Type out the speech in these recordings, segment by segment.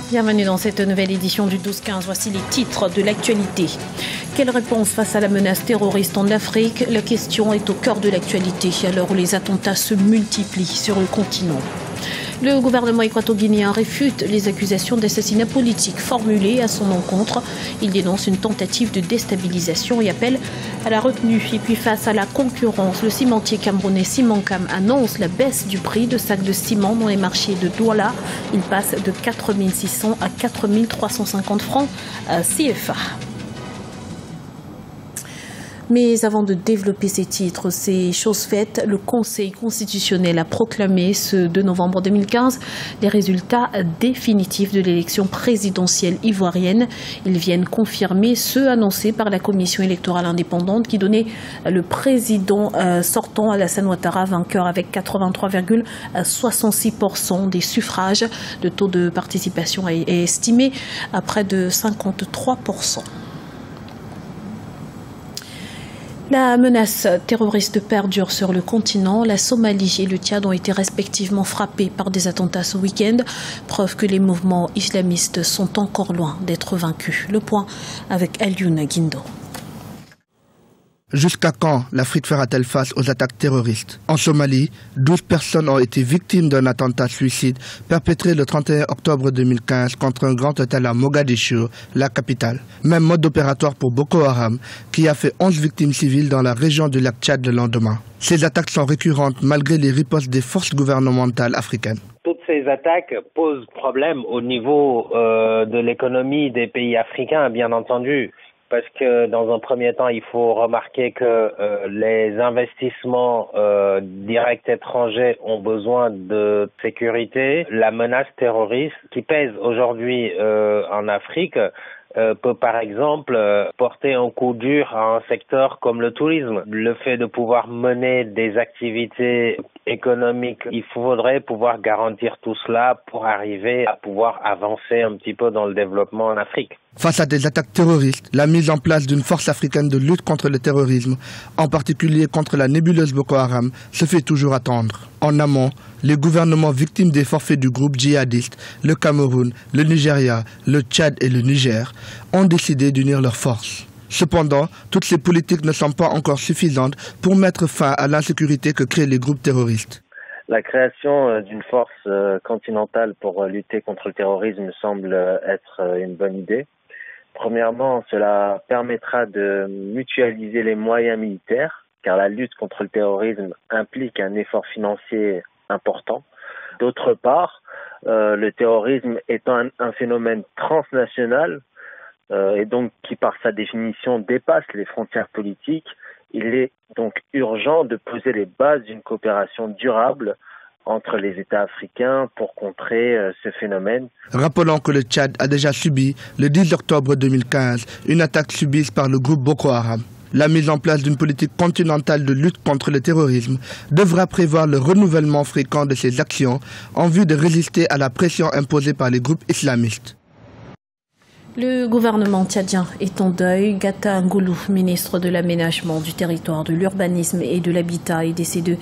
Bienvenue dans cette nouvelle édition du 12-15. Voici les titres de l'actualité. Quelle réponse face à la menace terroriste en Afrique? La question est au cœur de l'actualité à l'heure où les attentats se multiplient sur le continent. Le gouvernement équato-guinéen réfute les accusations d'assassinat politique formulées à son encontre. Il dénonce une tentative de déstabilisation et appelle à la retenue. Et puis face à la concurrence, le cimentier camerounais Simancam annonce la baisse du prix de sacs de ciment dans les marchés de Douala. Il passe de 4 600 à 4 350 francs CFA. Mais avant de développer ces titres, ces choses faites, le Conseil constitutionnel a proclamé ce 2 novembre 2015 les résultats définitifs de l'élection présidentielle ivoirienne. Ils viennent confirmer ceux annoncés par la Commission électorale indépendante qui donnait le président sortant Alassane Ouattara vainqueur avec 83,66% des suffrages. Le taux de participation est estimé à près de 53%. La menace terroriste perdure sur le continent. La Somalie et le Tchad ont été respectivement frappés par des attentats ce week-end. Preuve que les mouvements islamistes sont encore loin d'être vaincus. Le point avec Alioune Guindo. Jusqu'à quand l'Afrique fera-t-elle face aux attaques terroristes? En Somalie, 12 personnes ont été victimes d'un attentat suicide perpétré le 31 octobre 2015 contre un grand hôtel à Mogadiscio, la capitale. Même mode opératoire pour Boko Haram, qui a fait 11 victimes civiles dans la région du lac Tchad le lendemain. Ces attaques sont récurrentes malgré les ripostes des forces gouvernementales africaines. Toutes ces attaques posent problème au niveau de l'économie des pays africains, bien entendu. Parce que dans un premier temps, il faut remarquer que les investissements directs étrangers ont besoin de sécurité. La menace terroriste qui pèse aujourd'hui en Afrique peut par exemple porter un coup dur à un secteur comme le tourisme. Le fait de pouvoir mener des activités économiques, il faudrait pouvoir garantir tout cela pour arriver à pouvoir avancer un petit peu dans le développement en Afrique. Face à des attaques terroristes, la mise en place d'une force africaine de lutte contre le terrorisme, en particulier contre la nébuleuse Boko Haram, se fait toujours attendre. En amont, les gouvernements victimes des forfaits du groupe djihadiste, le Cameroun, le Nigeria, le Tchad et le Niger, ont décidé d'unir leurs forces. Cependant, toutes ces politiques ne sont pas encore suffisantes pour mettre fin à l'insécurité que créent les groupes terroristes. La création d'une force continentale pour lutter contre le terrorisme semble être une bonne idée. Premièrement, cela permettra de mutualiser les moyens militaires, car la lutte contre le terrorisme implique un effort financier important. D'autre part, le terrorisme étant un phénomène transnational, et donc qui par sa définition dépasse les frontières politiques, il est donc urgent de poser les bases d'une coopération durable entre les États africains pour contrer ce phénomène. Rappelons que le Tchad a déjà subi, le 10 octobre 2015, une attaque subie par le groupe Boko Haram. La mise en place d'une politique continentale de lutte contre le terrorisme devra prévoir le renouvellement fréquent de ces actions en vue de résister à la pression imposée par les groupes islamistes. Le gouvernement tchadien est en deuil. Gata Ngoulou, ministre de l'Aménagement du territoire, de l'urbanisme et de l'habitat, est décédé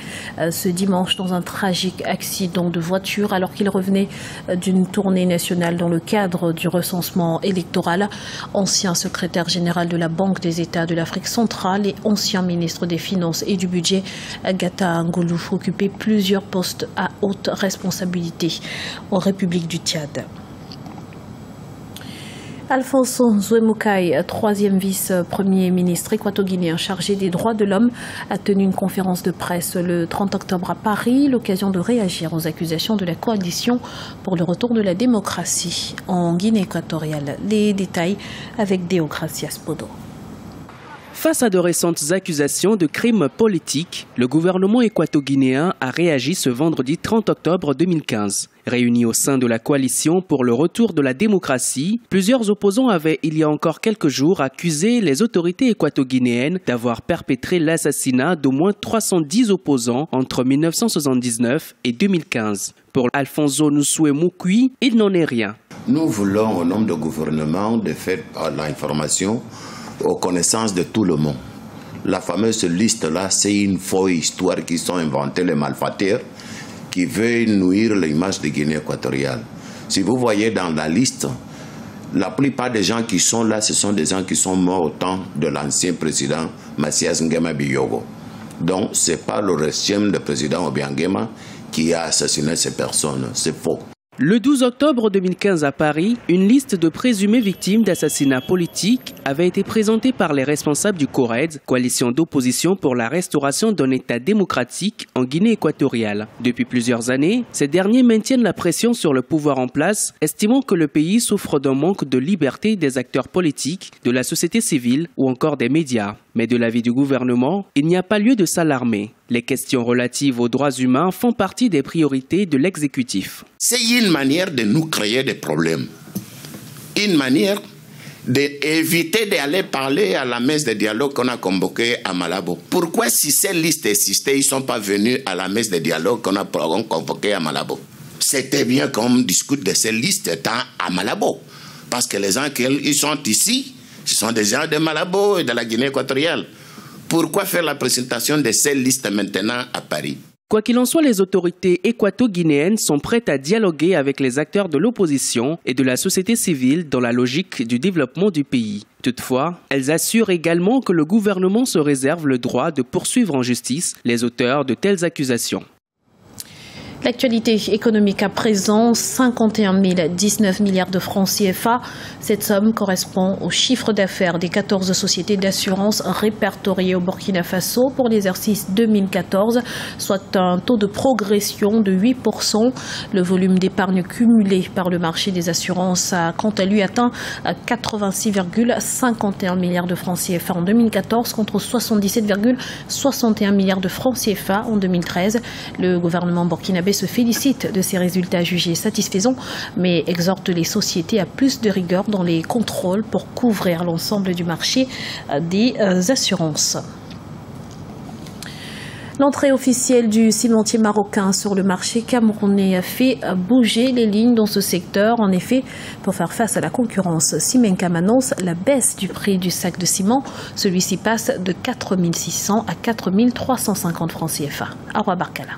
ce dimanche dans un tragique accident de voiture alors qu'il revenait d'une tournée nationale dans le cadre du recensement électoral. Ancien secrétaire général de la Banque des États de l'Afrique centrale et ancien ministre des Finances et du Budget, Gata Ngoulou occupait plusieurs postes à haute responsabilité en République du Tchad. Alfonso Nzoué-Moukaï, troisième vice-premier ministre équato-guinéen chargé des droits de l'homme, a tenu une conférence de presse le 30 octobre à Paris, l'occasion de réagir aux accusations de la coalition pour le retour de la démocratie en Guinée équatoriale. Les détails avec Deogracias Podo. Face à de récentes accusations de crimes politiques, le gouvernement équato-guinéen a réagi ce vendredi 30 octobre 2015. Réunis au sein de la coalition pour le retour de la démocratie, plusieurs opposants avaient, il y a encore quelques jours, accusé les autorités équato-guinéennes d'avoir perpétré l'assassinat d'au moins 310 opposants entre 1979 et 2015. Pour Alfonso Nzoué-Moukaï, il n'en est rien. Nous voulons, au nom du gouvernement, de faire l'information aux connaissances de tout le monde. La fameuse liste-là, c'est une fausse histoire qui sont inventées les malfaiteurs qui veulent nuire l'image de Guinée équatoriale. Si vous voyez dans la liste, la plupart des gens qui sont là, ce sont des gens qui sont morts au temps de l'ancien président Mathias Nguema Biyogo. Donc, ce n'est pas le régime du président Obiang Nguema qui a assassiné ces personnes. C'est faux. Le 12 octobre 2015 à Paris, une liste de présumées victimes d'assassinats politiques avait été présentée par les responsables du CORED, coalition d'opposition pour la restauration d'un État démocratique en Guinée équatoriale. Depuis plusieurs années, ces derniers maintiennent la pression sur le pouvoir en place, estimant que le pays souffre d'un manque de liberté des acteurs politiques, de la société civile ou encore des médias. Mais de l'avis du gouvernement, il n'y a pas lieu de s'alarmer. Les questions relatives aux droits humains font partie des priorités de l'exécutif. C'est une manière de nous créer des problèmes. Une manière d'éviter d'aller parler à la messe de dialogue qu'on a convoquée à Malabo. Pourquoi, si ces listes existaient, ils ne sont pas venus à la messe de dialogue qu'on a convoquée à Malabo? C'était bien qu'on discute de ces listes étant à Malabo. Parce que les gens qui sont ici, ce sont des gens de Malabo et de la Guinée équatoriale. Pourquoi faire la présentation de ces listes maintenant à Paris? Quoi qu'il en soit, les autorités équato-guinéennes sont prêtes à dialoguer avec les acteurs de l'opposition et de la société civile dans la logique du développement du pays. Toutefois, elles assurent également que le gouvernement se réserve le droit de poursuivre en justice les auteurs de telles accusations. L'actualité économique à présent, 51 019 milliards de francs CFA. Cette somme correspond au chiffre d'affaires des 14 sociétés d'assurance répertoriées au Burkina Faso pour l'exercice 2014, soit un taux de progression de 8%. Le volume d'épargne cumulé par le marché des assurances a quant à lui atteint 86,51 milliards de francs CFA en 2014 contre 77,61 milliards de francs CFA en 2013. Le gouvernement burkinabé se félicite de ces résultats jugés satisfaisants, mais exhorte les sociétés à plus de rigueur dans les contrôles pour couvrir l'ensemble du marché des assurances. L'entrée officielle du cimentier marocain sur le marché camerounais a fait bouger les lignes dans ce secteur. En effet, pour faire face à la concurrence, Simencam annonce la baisse du prix du sac de ciment. Celui-ci passe de 4 600 à 4 350 francs CFA. Arwa Barkala.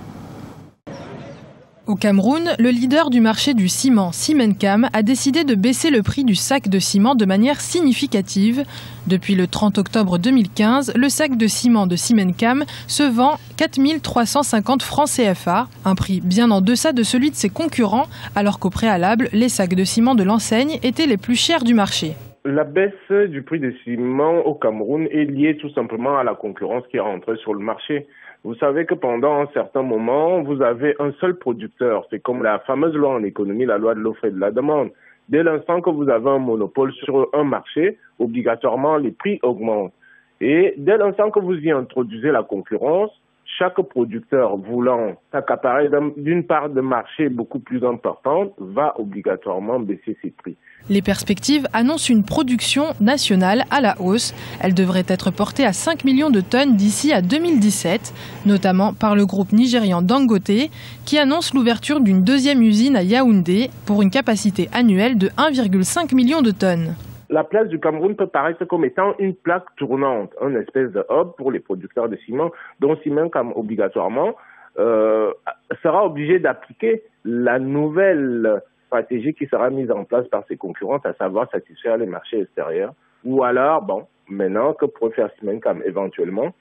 Au Cameroun, le leader du marché du ciment, Simencam, a décidé de baisser le prix du sac de ciment de manière significative. Depuis le 30 octobre 2015, le sac de ciment de Simencam se vend 4 350 francs CFA, un prix bien en deçà de celui de ses concurrents, alors qu'au préalable, les sacs de ciment de l'enseigne étaient les plus chers du marché. La baisse du prix des ciments au Cameroun est liée tout simplement à la concurrence qui est rentrée sur le marché. Vous savez que pendant un certain moment, vous avez un seul producteur. C'est comme la fameuse loi en économie, la loi de l'offre et de la demande. Dès l'instant que vous avez un monopole sur un marché, obligatoirement les prix augmentent. Et dès l'instant que vous y introduisez la concurrence, chaque producteur voulant s'accaparer d'une part de marché beaucoup plus importante va obligatoirement baisser ses prix. Les perspectives annoncent une production nationale à la hausse. Elle devrait être portée à 5 millions de tonnes d'ici à 2017, notamment par le groupe nigérian Dangote, qui annonce l'ouverture d'une deuxième usine à Yaoundé pour une capacité annuelle de 1,5 million de tonnes. La place du Cameroun peut paraître comme étant une plaque tournante, une espèce de hub pour les producteurs de ciment, dont Simencam obligatoirement sera obligé d'appliquer la nouvelle stratégie qui sera mise en place par ses concurrents, à savoir satisfaire les marchés extérieurs. Ou alors, maintenant, que pourrait faire Simencam éventuellement,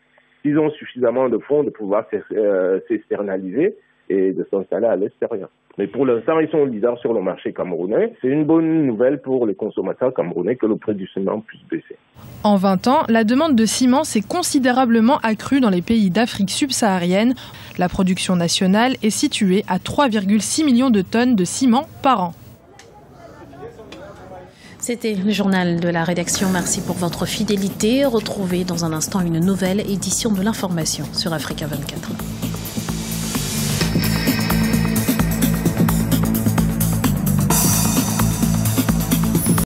s'ils ont suffisamment de fonds de pouvoir s'externaliser et de s'installer à l'extérieur. Mais pour l'instant, ils sont leaders sur le marché camerounais. C'est une bonne nouvelle pour les consommateurs camerounais que le prix du ciment puisse baisser. En 20 ans, la demande de ciment s'est considérablement accrue dans les pays d'Afrique subsaharienne. La production nationale est située à 3,6 millions de tonnes de ciment par an. C'était le journal de la rédaction. Merci pour votre fidélité. Retrouvez dans un instant une nouvelle édition de l'information sur Africa 24.